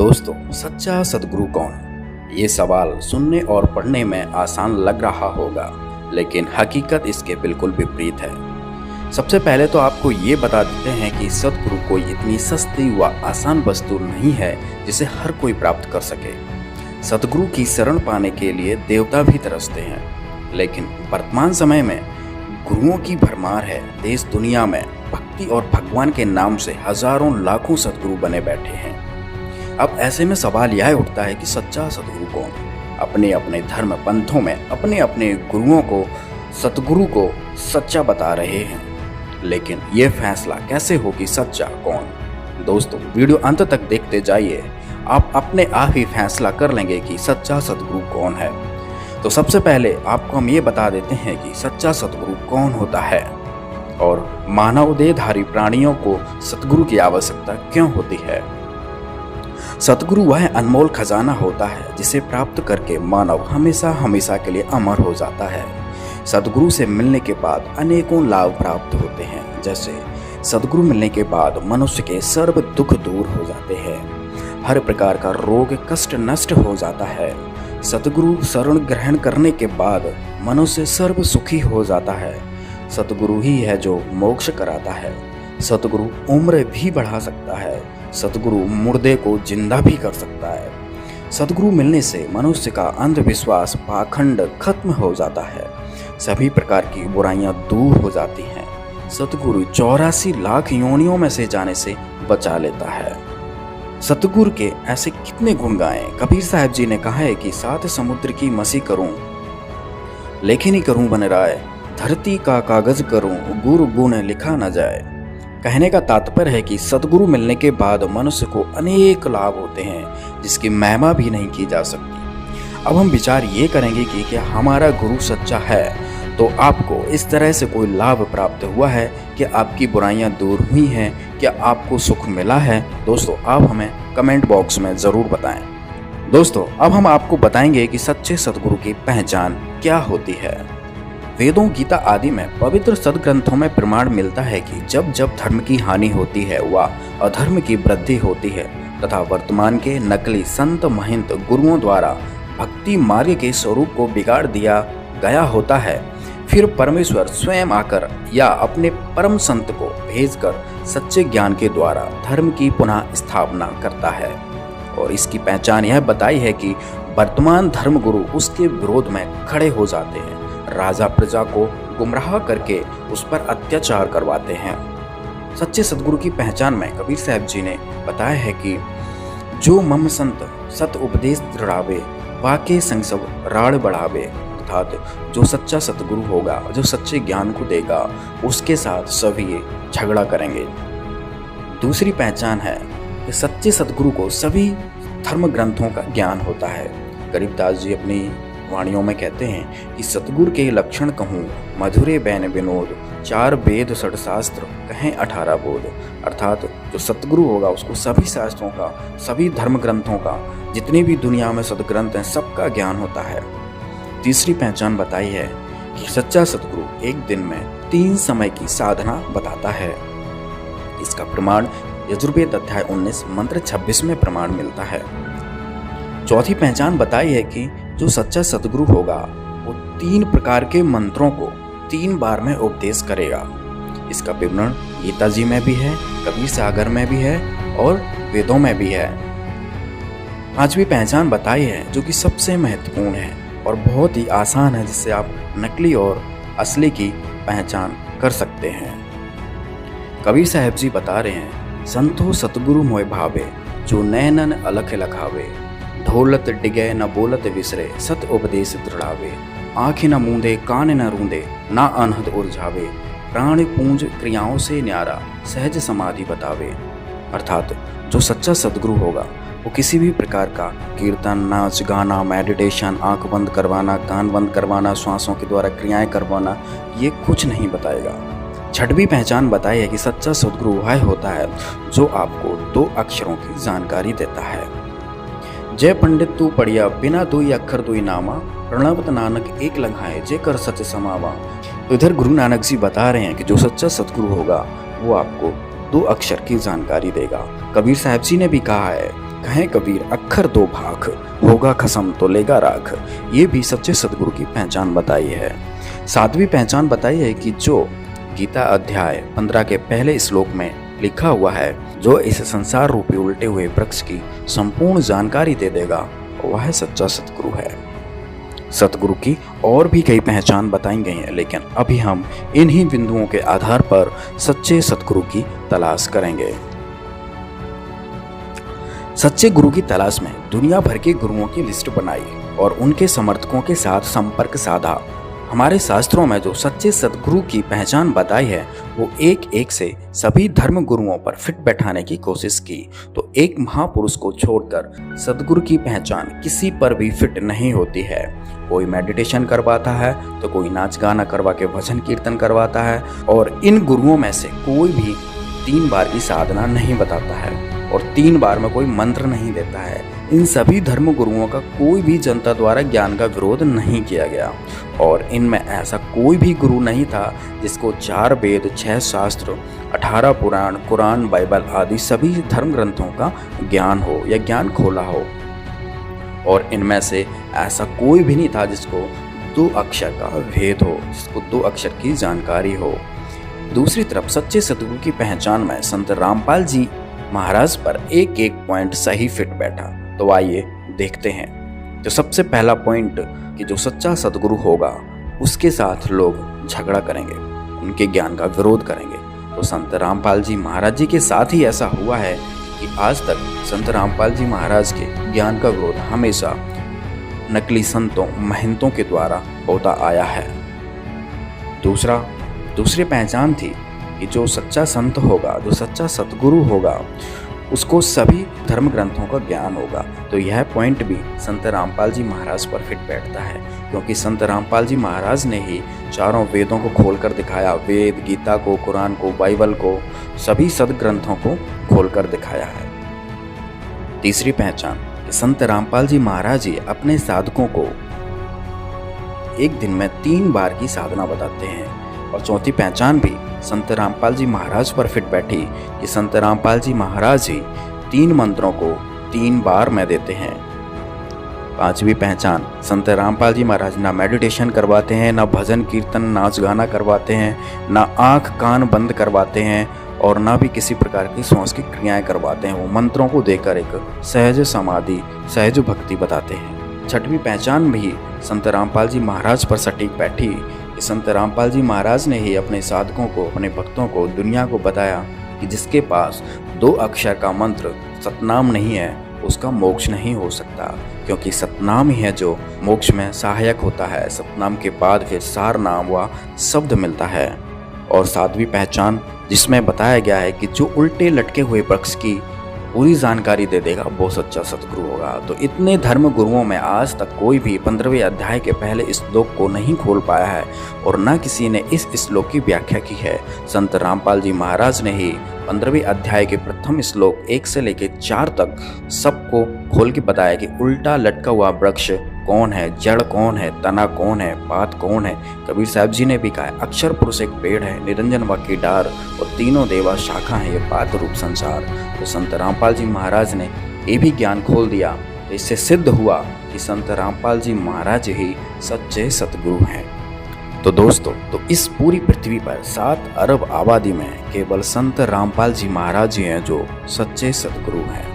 दोस्तों, सच्चा सद्गुरु कौन? ये सवाल सुनने और पढ़ने में आसान लग रहा होगा, लेकिन हकीकत इसके बिल्कुल विपरीत है। सबसे पहले तो आपको ये बता देते हैं कि सद्गुरु कोई इतनी सस्ती व आसान वस्तु नहीं है जिसे हर कोई प्राप्त कर सके। सद्गुरु की शरण पाने के लिए देवता भी तरसते हैं, लेकिन वर्तमान समय में गुरुओं की भरमार है। देश दुनिया में भक्ति और भगवान के नाम से हजारों लाखों सद्गुरु बने बैठे हैं। अब ऐसे में सवाल यह उठता है कि सच्चा सद्गुरु कौन? अपने अपने धर्म पंथों में अपने अपने गुरुओं को, सद्गुरु को सच्चा बता रहे हैं, लेकिन ये फैसला कैसे हो कि सच्चा कौन? दोस्तों, वीडियो अंत तक देखते जाइए, आप अपने आप ही फैसला कर लेंगे कि सच्चा सद्गुरु कौन है। तो सबसे पहले आपको हम ये बता देते हैं कि सच्चा सद्गुरु कौन होता है और मानव देहधारी प्राणियों को सद्गुरु की आवश्यकता क्यों होती है। सद्गुरु वह अनमोल खजाना होता है जिसे प्राप्त करके मानव हमेशा हमेशा के लिए अमर हो जाता है। सद्गुरु से मिलने के बाद अनेकों लाभ प्राप्त होते हैं, जैसे सद्गुरु मिलने के बाद मनुष्य के सर्व दुख दूर हो जाते हैं, हर प्रकार का रोग कष्ट नष्ट हो जाता है। सद्गुरु शरण ग्रहण करने के बाद मनुष्य सर्व सुखी हो जाता है। सद्गुरु ही है जो मोक्ष कराता है। सद्गुरु उम्र भी बढ़ा सकता है। सद्गुरु मुर्दे को जिंदा भी कर सकता है। सद्गुरु मिलने से मनुष्य का अंधविश्वास पाखंड खत्म हो जाता है। सभी प्रकार की बुराइयां दूर हो जाती हैं। सद्गुरु 84 लाख योनियों में से जाने से बचा लेता है। सद्गुरु के ऐसे कितने गुण गाएं। कबीर साहब जी ने कहा है कि 7 समुद्र की मसी करूं, लेखनी करूं बन राय, धरती का कागज करूं, गुरु गुण लिखा न जाए। कहने का तात्पर्य है कि सद्गुरु मिलने के बाद मनुष्य को अनेक लाभ होते हैं जिसकी महिमा भी नहीं की जा सकती। अब हम विचार ये करेंगे कि क्या हमारा गुरु सच्चा है तो आपको इस तरह से कोई लाभ प्राप्त हुआ है कि आपकी बुराइयां दूर हुई हैं, क्या आपको सुख मिला है? दोस्तों, आप हमें कमेंट बॉक्स में ज़रूर बताएं। दोस्तों, अब हम आपको बताएंगे कि सच्चे सद्गुरु की पहचान क्या होती है। वेदों, गीता आदि में पवित्र सद्ग्रंथों में प्रमाण मिलता है कि जब जब धर्म की हानि होती है व अधर्म की वृद्धि होती है तथा वर्तमान के नकली संत महंत गुरुओं द्वारा भक्ति मार्ग के स्वरूप को बिगाड़ दिया गया होता है, फिर परमेश्वर स्वयं आकर या अपने परम संत को भेजकर सच्चे ज्ञान के द्वारा धर्म की पुनः स्थापना करता है। और इसकी पहचान यह बताई है कि वर्तमान धर्म गुरु उसके विरोध में खड़े हो जाते हैं, राजा प्रजा को गुमराह करके उस पर अत्याचार करवाते हैं। सच्चे सद्गुरु की पहचान में कबीर साहब जी ने बताया है कि जो मम संत सत उपदेश दृढ़ावे, वाके संग सब राड़ बढ़ावे, अर्थात जो सच्चा सद्गुरु होगा, जो सच्चे ज्ञान को देगा, उसके साथ सभी झगड़ा करेंगे। दूसरी पहचान है कि सच्चे सद्गुरु को सभी धर्म ग्रंथों का ज्ञान होता है। गरीबदास जी अपनी वाणियों में कहते हैं कि सद्गुरु के लक्षण कहूँ, मधुरे बैन विनोद, 4 वेद 6 शास्त्र कहें 18 बोध। अर्थात जो सद्गुरु होगा उसको सभी शास्त्रों का, सभी धर्म ग्रंथों का, जितने भी दुनिया में सद्ग्रंथ हैं, सबका ज्ञान होता है। तीसरी पहचान बताई है कि सच्चा सद्गुरु एक दिन में 3 समय की साधना बताता है। इसका प्रमाण यजुर्वेद अध्याय 19 मंत्र 26 में प्रमाण मिलता है। चौथी पहचान बताई है कि जो सच्चा सद्गुरु होगा वो 3 प्रकार के मंत्रों को 3 बार में उपदेश करेगा। इसका विवरण गीता जी में भी है, कबीर सागर में भी है और वेदों में भी है। पांचवी पहचान बताई है जो कि सबसे महत्वपूर्ण है और बहुत ही आसान है, जिससे आप नकली और असली की पहचान कर सकते हैं। कबीर साहब जी बता रहे हैं, संतो सतगुरु मोय भावे, जो नैनन अलख लखावे, ढोलत डिगे न बोलत विसरे, सत उपदेश दृढ़ावे, आँखें न मूंदे कान न रूंदे, ना अनहद उलझावे, प्राण पूंज क्रियाओं से न्यारा, सहज समाधि बतावे। अर्थात जो सच्चा सद्गुरु होगा वो किसी भी प्रकार का कीर्तन, नाच गाना, मेडिटेशन, आंख बंद करवाना, कान बंद करवाना, श्वासों के द्वारा क्रियाएं करवाना, ये कुछ नहीं बताएगा। छठवीं पहचान बताई है कि सच्चा सद्गुरु वह होता है जो आपको 2 अक्षरों की जानकारी देता है। जय पंडित तू पढ़िया, बिना 2 अक्षर 2 नामा, प्रणवत नानक एक लंघाए, जे कर सच समावा। तो इधर गुरु नानक जी बता रहे हैं कि जो सच्चा सद्गुरु होगा वो आपको 2 अक्षर की जानकारी देगा। कबीर साहब जी ने भी कहा है, कहें कबीर अक्षर दो भाख, होगा खसम तो लेगा राख। ये भी सच्चे सतगुरु की पहचान बताई है। सातवीं पहचान बताई है कि जो गीता अध्याय 15 के पहले श्लोक में लिखा हुआ है, जो इस संसार रूपी उल्टे हुए वृक्ष की संपूर्ण जानकारी दे देगा, वह सच्चा सतगुरु है। सतगुरु की और भी कई पहचान बताई गई हैं, लेकिन अभी हम इन्हीं बिंदुओं के आधार पर सच्चे सतगुरु की तलाश करेंगे। सच्चे गुरु की तलाश में दुनिया भर के गुरुओं की लिस्ट बनाई और उनके समर्थकों के साथ संपर्क साधा। हमारे शास्त्रों में जो सच्चे सतगुरु की पहचान बताई है, वो एक एक से सभी धर्म गुरुओं पर फिट बैठाने की कोशिश की, तो एक महापुरुष को छोड़कर सतगुरु की पहचान किसी पर भी फिट नहीं होती है। कोई मेडिटेशन करवाता है तो कोई नाच गाना करवा के भजन कीर्तन करवाता है, और इन गुरुओं में से कोई भी 3 बार की साधना नहीं बताता है और 3 बार में कोई मंत्र नहीं देता है। इन सभी धर्म गुरुओं का कोई भी जनता द्वारा ज्ञान का विरोध नहीं किया गया, और इनमें ऐसा कोई भी गुरु नहीं था जिसको 4 वेद, 6 शास्त्र, 18 पुराण, कुरान, बाइबल आदि सभी धर्म ग्रंथों का ज्ञान हो या ज्ञान खोला हो। और इनमें से ऐसा कोई भी नहीं था जिसको 2 अक्षर का भेद हो, जिसको 2 अक्षर की जानकारी हो। दूसरी तरफ सच्चे सतगुरु की पहचान में संत रामपाल जी महाराज पर एक एक पॉइंट सही फिट बैठा। तो आइए देखते हैं। तो सबसे पहला पॉइंट कि जो सच्चा सतगुरु होगा उसके साथ लोग झगड़ा करेंगे, उनके ज्ञान का विरोध करेंगे। तो संत रामपाल जी महाराज जी के साथ ही ऐसा हुआ है कि आज तक संत रामपाल जी महाराज के ज्ञान का विरोध हमेशा नकली संतों, महंतों के द्वारा होता आया है। दूसरी पहचान थी कि जो सच्चा संत होगा, जो सच्चा सतगुरु होगा, उसको सभी धर्म ग्रंथों का ज्ञान होगा। तो यह पॉइंट भी संत रामपाल जी महाराज पर फिट बैठता है, क्योंकि संत रामपाल जी महाराज ने ही चारों वेदों को खोलकर दिखाया। वेद, गीता को, कुरान को, बाइबल को, सभी सदग्रंथों को खोलकर दिखाया है। तीसरी पहचान, संत रामपाल जी महाराज जी अपने साधकों को एक दिन में 3 बार की साधना बताते हैं। और चौथी पहचान भी संत रामपाल जी महाराज पर फिट बैठी कि संत रामपाल जी महाराज ही 3 मंत्रों को 3 बार में देते हैं। पांचवी पहचान, संत रामपाल जी महाराज ना मेडिटेशन करवाते हैं, ना भजन कीर्तन, नाच गाना करवाते हैं, ना आँख कान बंद करवाते हैं, और ना भी किसी प्रकार की श्वास की क्रियाएं करवाते हैं। वो मंत्रों को देकर एक सहज समाधि, सहज भक्ति बताते हैं। छठवीं पहचान भी संत रामपाल जी महाराज पर सटीक बैठी। संत रामपाल जी महाराज ने ही अपने साधकों को, अपने भक्तों को, दुनिया को बताया कि जिसके पास 2 अक्षर का मंत्र सतनाम नहीं है, उसका मोक्ष नहीं हो सकता, क्योंकि सतनाम ही है जो मोक्ष में सहायक होता है। सतनाम के बाद फिर सार नाम व शब्द मिलता है। और 7वीं पहचान, जिसमें बताया गया है कि जो उल्टे लटके हुए वृक्ष की पूरी जानकारी दे देगा, वो सच्चा सतगुरु होगा। तो इतने धर्म गुरुओं में आज तक कोई भी 15वें अध्याय के पहले श्लोक को नहीं खोल पाया है, और न किसी ने इस श्लोक की व्याख्या की है। संत रामपाल जी महाराज ने ही 15वें अध्याय के प्रथम श्लोक 1 से लेकर 4 तक सबको खोल के बताया कि उल्टा लटका हुआ वृक्ष कौन है, जड़ कौन है, तना कौन है, पात कौन है। कबीर साहब जी ने भी कहा, अक्षर पुरुष एक पेड़ है, निरंजन व की डार, और तीनों देवा शाखा है, ये पात रूप संसार। तो संत रामपाल जी महाराज ने ये भी ज्ञान खोल दिया। तो इससे सिद्ध हुआ कि संत रामपाल जी महाराज ही सच्चे सतगुरु हैं। तो दोस्तों, तो इस पूरी पृथ्वी पर 7 अरब आबादी में केवल संत रामपाल जी महाराज ही हैं जो सच्चे सतगुरु हैं।